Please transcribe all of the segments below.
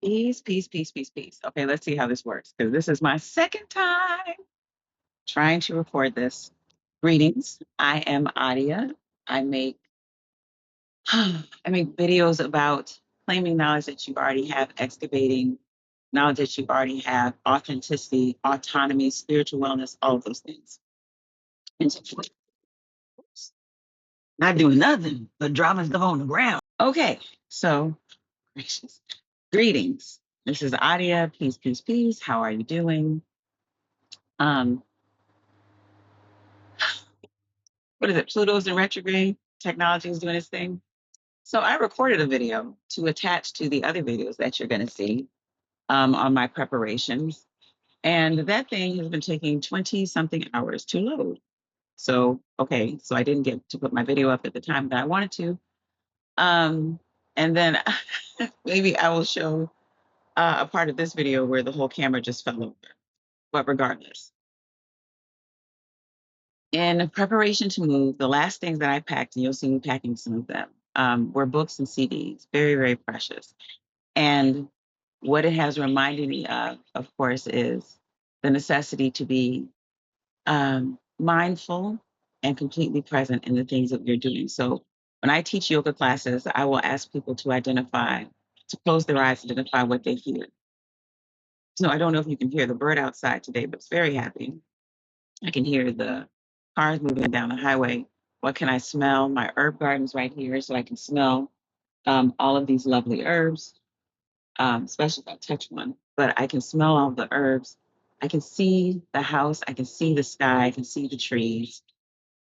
Peace, peace, peace, peace, peace. Okay, let's see how this works because this is my second time trying to record this. Greetings. I am Adia. I make I make videos about claiming knowledge that you already have, excavating knowledge that you already have, authenticity, autonomy, spiritual wellness, all of those things. Intentionally. Not doing nothing but dropping stuff on the ground. Okay, so gracious. Greetings. This is Adia. Peace, peace, peace. How are you doing? Um, what is it? Pluto's in retrograde. Technology is doing its thing. So I recorded a video to attach to the other videos that you're going to see on my preparations. And that thing has been taking 20 something hours to load. So, okay, so I didn't get to put my video up at the time that I wanted to. Um, and then maybe I will show a part of this video where the whole camera just fell over. But regardless, in preparation to move, the last things that I packed, and you'll see me packing some of them, were books and CDs, very, very precious. And what it has reminded me of course, is the necessity to be mindful and completely present in the things that you're doing. So when I teach yoga classes, I will ask people to identify, to close their eyes, identify what they hear. So I don't know if you can hear the bird outside today, but it's very happy. I can hear the cars moving down the highway. What can I smell? My herb garden's right here, so I can smell all of these lovely herbs, especially if I touch one. But I can smell all the herbs. I can see the house. I can see the sky. I can see the trees.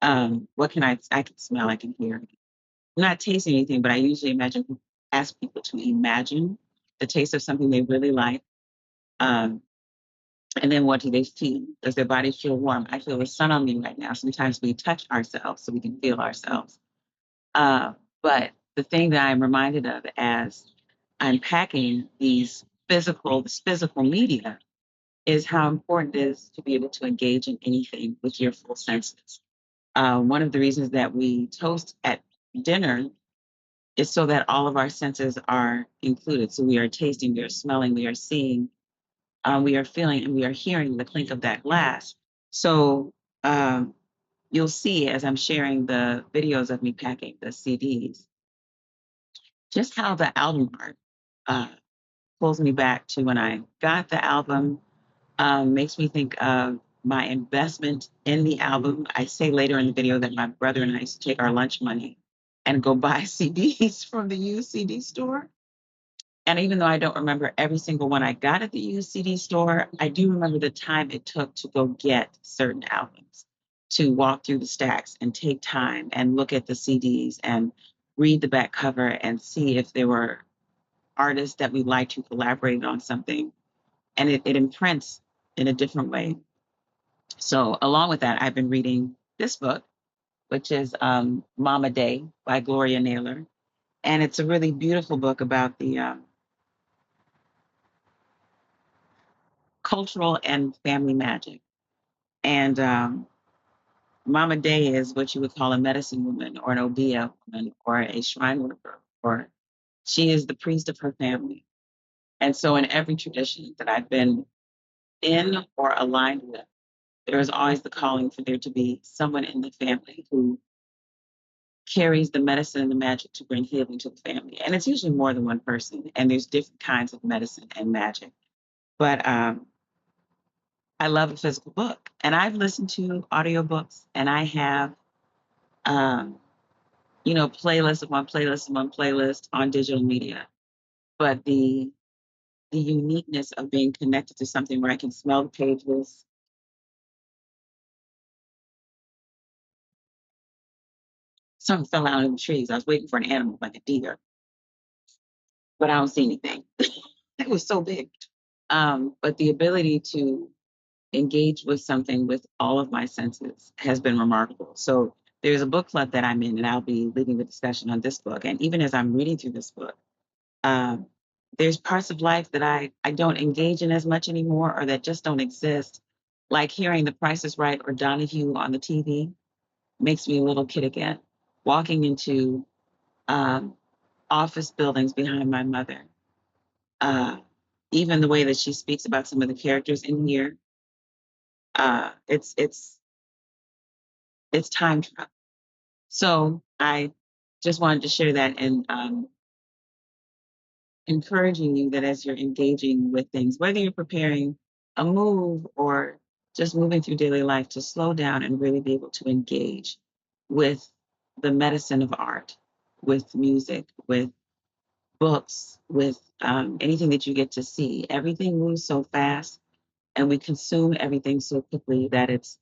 What can I can smell, I can hear. I'm not tasting anything, but I usually ask people to imagine the taste of something they really like. Um, and then what do they feel? Does their body feel warm? I feel the sun on me right now. Sometimes we touch ourselves so we can feel ourselves. Uh, but the thing that I'm reminded of as I'm packing this physical media is how important it is to be able to engage in anything with your full senses. One of the reasons that we toast at dinner is so that all of our senses are included. So we are tasting, we are smelling, we are seeing, we are feeling, and we are hearing the clink of that glass. So um, you'll see as I'm sharing the videos of me packing the CDs, just how the album art uh, pulls me back to when I got the album, makes me think of my investment in the album. I say later in the video that my brother and I used to take our lunch money and go buy CDs from the used CD store. And even though I don't remember every single one I got at the used CD store, I do remember the time it took to go get certain albums, to walk through the stacks and take time and look at the CDs and read the back cover and see if there were artists that we liked who collaborated on something. And it imprints in a different way. So, along with that, I've been reading this book, which is Mama Day by Gloria Naylor. And it's a really beautiful book about the cultural and family magic. And Mama Day is what you would call a medicine woman or an Obeah woman or a shrine worker, or she is the priest of her family. And so, in every tradition that I've been in or aligned with, there is always the calling for there to be someone in the family who carries the medicine and the magic to bring healing to the family. And it's usually more than one person, and there's different kinds of medicine and magic. But I love a physical book, and I've listened to audiobooks, and I have, um, playlist upon playlist upon playlist on digital media. But the uniqueness of being connected to something where I can smell the pages. Something fell out in the trees. I was waiting for an animal like a deer, but I don't see anything. It was so big. But the ability to engage with something with all of my senses has been remarkable. So there's a book club that I'm in, and I'll be leading the discussion on this book. And even as I'm reading through this book, um, there's parts of life that I don't engage in as much anymore, or that just don't exist. Like hearing The Price is Right or Donahue on the TV makes me a little kid again. Walking into um, office buildings behind my mother Uh, Even the way that she speaks about some of the characters in here, it's time travel. So I just wanted to share that and encouraging you that as you're engaging with things, whether you're preparing a move or just moving through daily life, to slow down and really be able to engage with the medicine of art, with music, with books, with anything that you get to see. Everything moves so fast and we consume everything so quickly that it's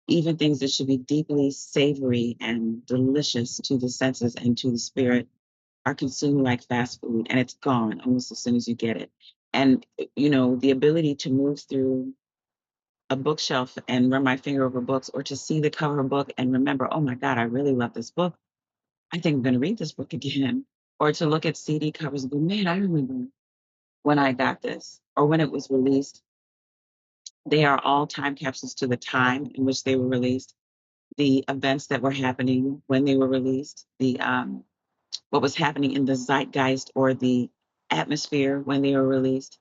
even things that should be deeply savory and delicious to the senses and to the spirit are consumed like fast food and it's gone almost as soon as you get it. And, the ability to move through a bookshelf and run my finger over books or to see the cover of a book and remember, oh my God, I really love this book. I think I'm going to read this book again. Or to look at CD covers and go, man, I remember when I got this or when it was released. They are all time capsules to the time in which they were released, the events that were happening when they were released, the what was happening in the zeitgeist or the atmosphere when they were released.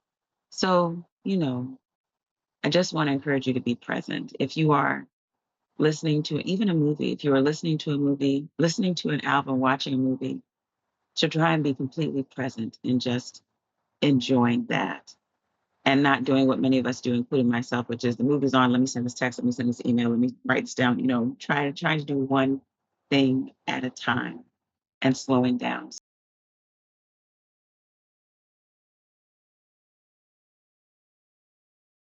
So, I just want to encourage you to be present. If you are listening to even a movie, if you are listening to a movie, listening to an album, watching a movie, to try and be completely present and just enjoying that and not doing what many of us do, including myself, which is the movie's on, let me send this text, let me send this email, let me write this down, try to do one thing at a time and slowing down.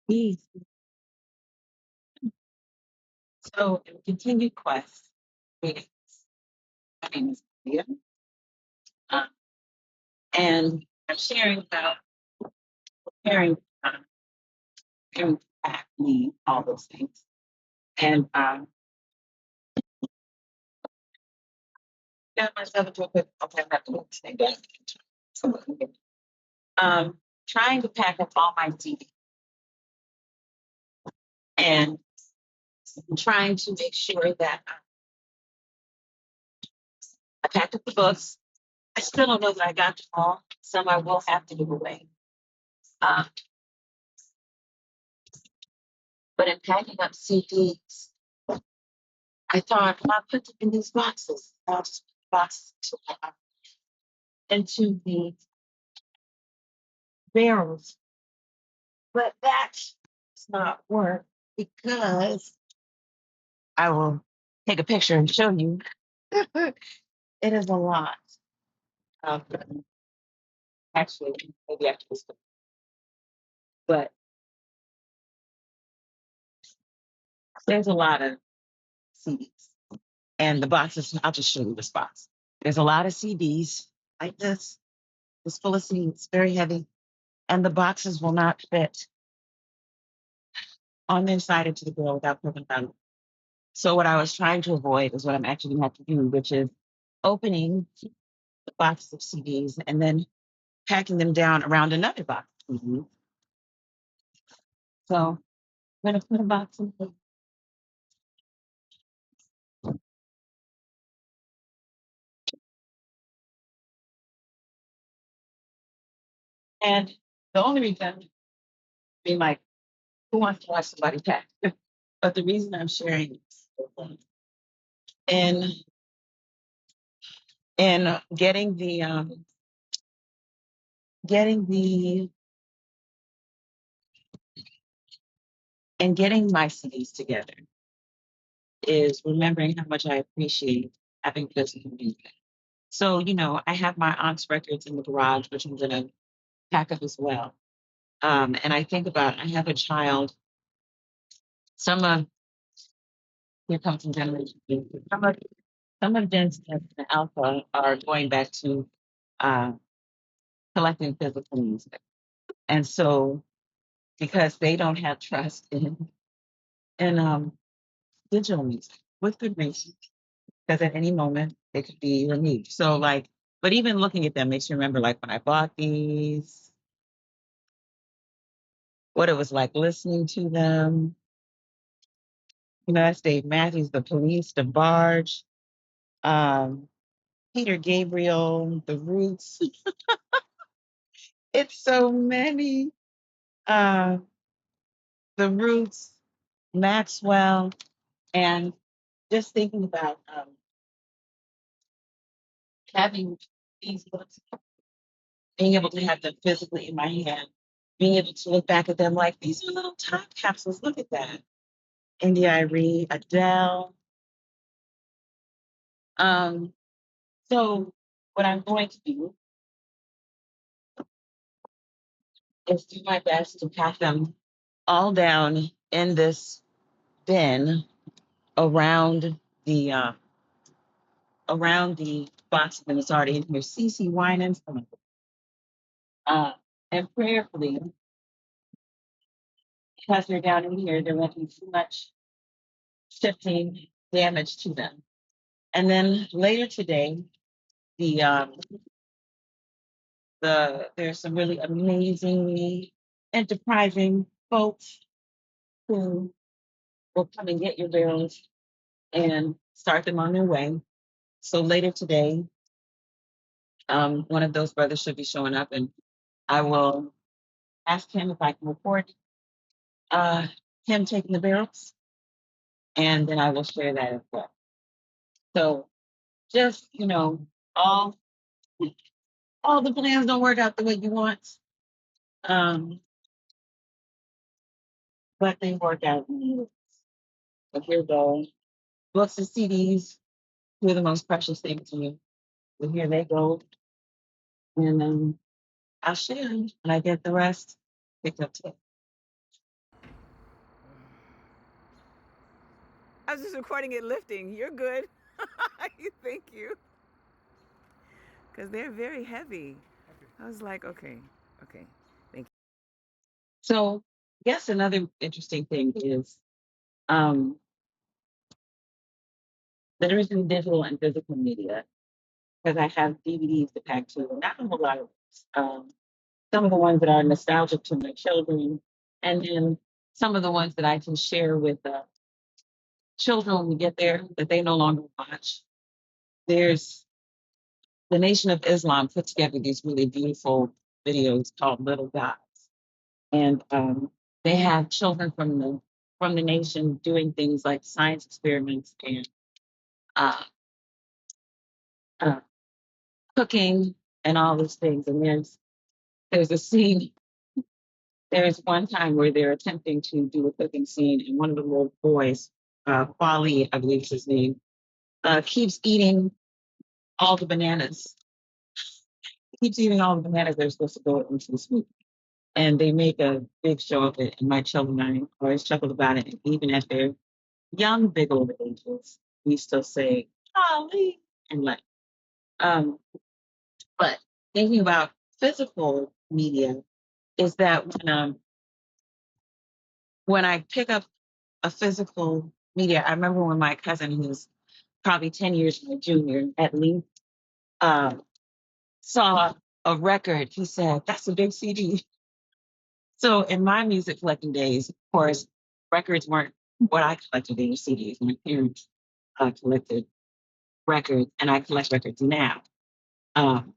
Please. So, in continued quest, greetings. My name is Leah, uh, and I'm sharing about preparing, preparing to pack, me, all those things. And got myself into a quick, okay, I'm have to move this thing down. So, um, trying to pack up all my DVDs and trying to make sure that I packed up the books. I still don't know that I got them all. Some I will have to give away. Uh, but in packing up CDs, I thought, well, I'll put them in these boxes. I'll just put the boxes into the barrels. But that does not work because I will take a picture and show you. It is a lot. Um, Actually, maybe after this, but there's a lot of CDs. And the boxes, I'll just show you this box. There's a lot of CDs like this. It's full of CDs, very heavy. And the boxes will not fit on the inside into the bill without putting them. So what I was trying to avoid is what I'm actually going to have to do, which is opening the boxes of CDs and then packing them down around another box of CDs. So I'm going to put a box in here. And the only reason, being like, who wants to watch somebody pack? But the reason I'm sharing this in in getting the and getting my CDs together is remembering how much I appreciate having physical music. So, I have my aunt's records in the garage, which I'm gonna pack up as well. And I think about I have a child, some of here comes some generation. Some of Jen's and Alpha are going back to uh, collecting physical music. And so because they don't have trust in digital music with good reason, because at any moment they could be removed. So like, but even looking at them makes you remember like when I bought these, what it was like listening to them. That's Dave Matthews, The Police, The Barge, um, Peter Gabriel, The Roots, It's so many. Uh, the Roots, Maxwell, and just thinking about having these books, being able to have them physically in my hand, being able to look back at them like these are little time capsules. Look at that. India Arie, Adele. Um, so what I'm going to do is do my best to pack them all down in this bin around the uh, around the box when it's already in here. CC Winans, uh, and prayerfully, because they're down in here, there won't be too much shifting damage to them. And then later today, the there's some really amazingly enterprising folks who will come and get your bills and start them on their way. So later today, one of those brothers should be showing up, and I will ask him if I can report uh, him taking the barrels, and then I will share that as well. So just all all the plans don't work out the way you want, um, but they work out. So here go. Books and CDs, two of the most precious things to me. So here they go, and I'll share them, and I get the rest picked up today. I was just recording it lifting. You're good. Thank you. Because they're very heavy. I was like, okay, okay. Thank you. So, yes, another interesting thing is um, the difference between digital and physical media, because I have DVDs to pack too, and not a whole lot of some of the ones that are nostalgic to my children, and then some of the ones that I can share with children when we get there that they no longer watch. There's the Nation of Islam put together these really beautiful videos called Little Gods, and they have children from the nation doing things like science experiments and uh, uh, cooking and all these things. And there's a scene. There's one time where they're attempting to do a cooking scene, and one of the little boys, Kwali, I believe is his name, keeps eating all the bananas. He keeps eating all the bananas that are supposed to go into the soup. And they make a big show of it. And my children and I always chuckle about it. And even at their young, big old ages, we still say, Kwali, and like, um, but thinking about physical media is that when I pick up a physical media, I remember when my cousin, who's probably 10 years my junior at least, um, saw a record. He said, "That's a big CD." So in my music collecting days, of course, records weren't what I collected. They were CDs. My parents collected records, and I collect records now. Um,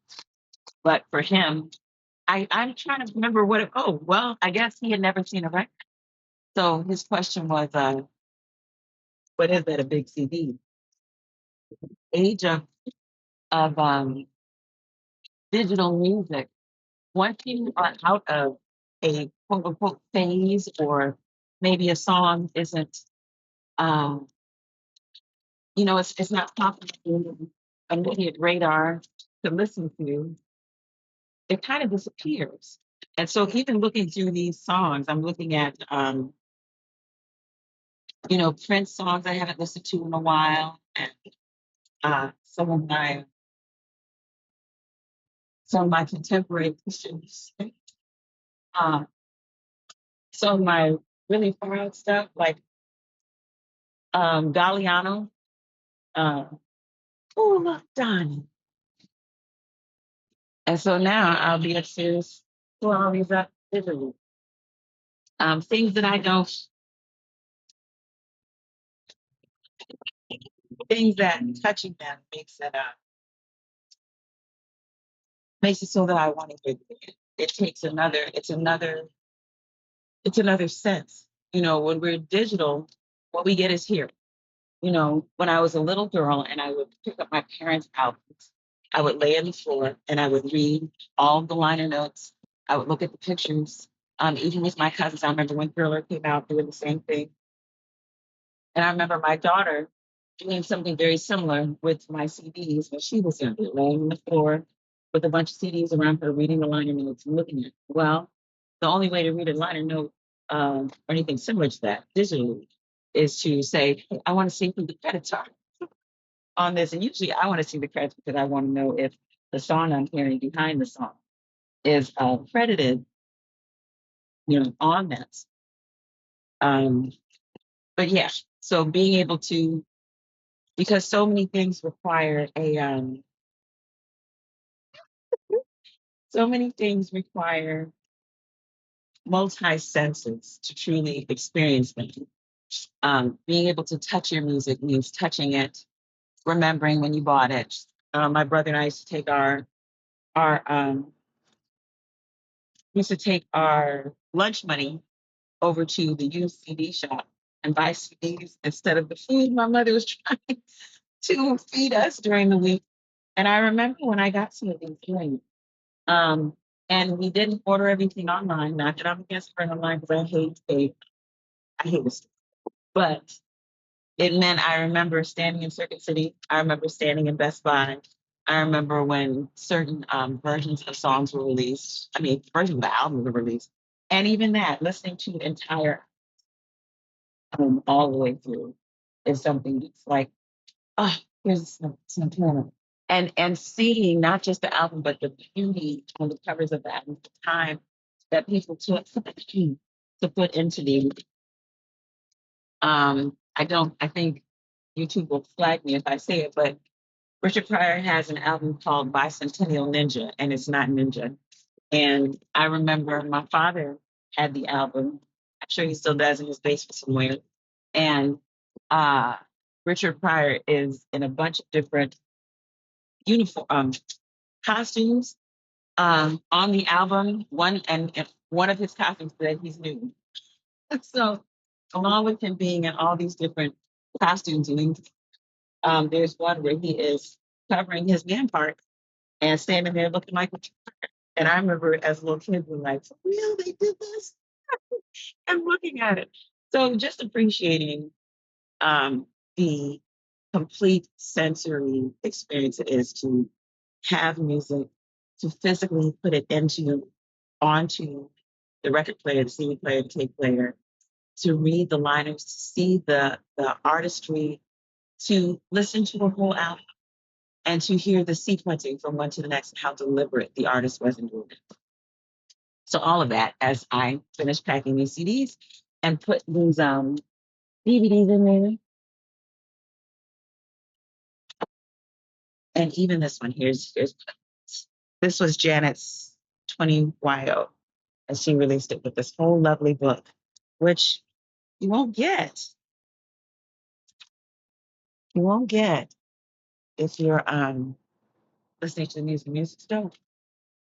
but for him, I'm trying to remember what it, oh, well, I guess he had never seen a record. So his question was, what is that, a big CD? Age of digital music. Once you are out of a quote unquote phase, or maybe a song isn't, um, it's not popping in immediate radar to listen to, it kind of disappears. And so even looking through these songs, I'm looking at, Prince songs I haven't listened to in a while, and some of my contemporary Christians, um, some of my really far out stuff like Galliano, um, oh look, Donnie. And so now I'll be upstairs to all these up digitally. Things that I don't, things that touching them makes it so that I want to hear them. it takes it's another sense. You know, when we're digital, what we get is here. You know, when I was a little girl and I would pick up my parents' albums, I would lay on the floor and I would read all the liner notes. I would look at the pictures. Even with my cousins, I remember when Thriller came out doing the same thing. And I remember my daughter doing something very similar with my CDs when she was younger, laying on the floor with a bunch of CDs around her, reading the liner notes and looking at it. Well, the only way to read a liner note or anything similar to that digitally is to say, hey, I want to see who the credits are on this. And usually I want to see the credits because I want to know if the song I'm hearing behind the song is credited, on that. Um, but yeah, so being able to, because so many things require so many things require multi senses to truly experience them. Being able to touch your music means touching it, remembering when you bought it. My brother and I used to take our we used to take our lunch money over to the used CD shop and buy CDs instead of the food my mother was trying to feed us during the week. And I remember when I got some of these drinks. And we didn't order everything online. Not that I'm against ordering online because I hate it. But it meant I remember standing in Circuit City. I remember standing in Best Buy. I remember when certain versions of songs were released. I mean, versions of the album were released. And even that, listening to the entire all the way through is something that's like, oh, here's some and seeing not just the album, but the beauty on the covers of the album, the time that people took to put into the I think YouTube will flag me if I say it, but Richard Pryor has an album called Bicentennial Ninja, and it's not Ninja. And I remember my father had the album. I'm sure he still does in his basement somewhere. And uh, Richard Pryor is in a bunch of different uniform costumes on the album. And one of his costumes that he's nude. So along with him being in all these different costumes, and there's one where he is covering his man part and standing there looking like. And I remember as a little kid being like, for real, they did this? And looking at it. So just appreciating the complete sensory experience it is to have music, to physically put it onto the record player, the CD player, the tape player, to read the liners, to see the artistry, to listen to a whole album, and to hear the sequencing from one to the next, and how deliberate the artist was in doing it. So all of that as I finished packing these CDs and put these DVDs in there. And even this one, here's this was Janet's 20YO, and she released it with this whole lovely book, which you won't get. You won't get if you're listening to the music store.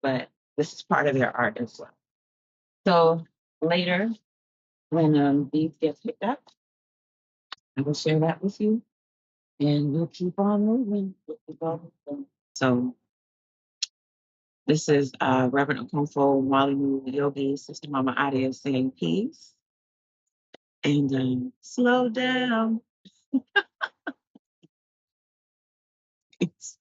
But this is part of their art as well. So later, when these get picked up, I will share that with you, and we'll keep on moving. We'll keep on moving. So this is Reverend Okonfo Malu Yogi, Sister Mama Adia saying peace and slow down. Peace.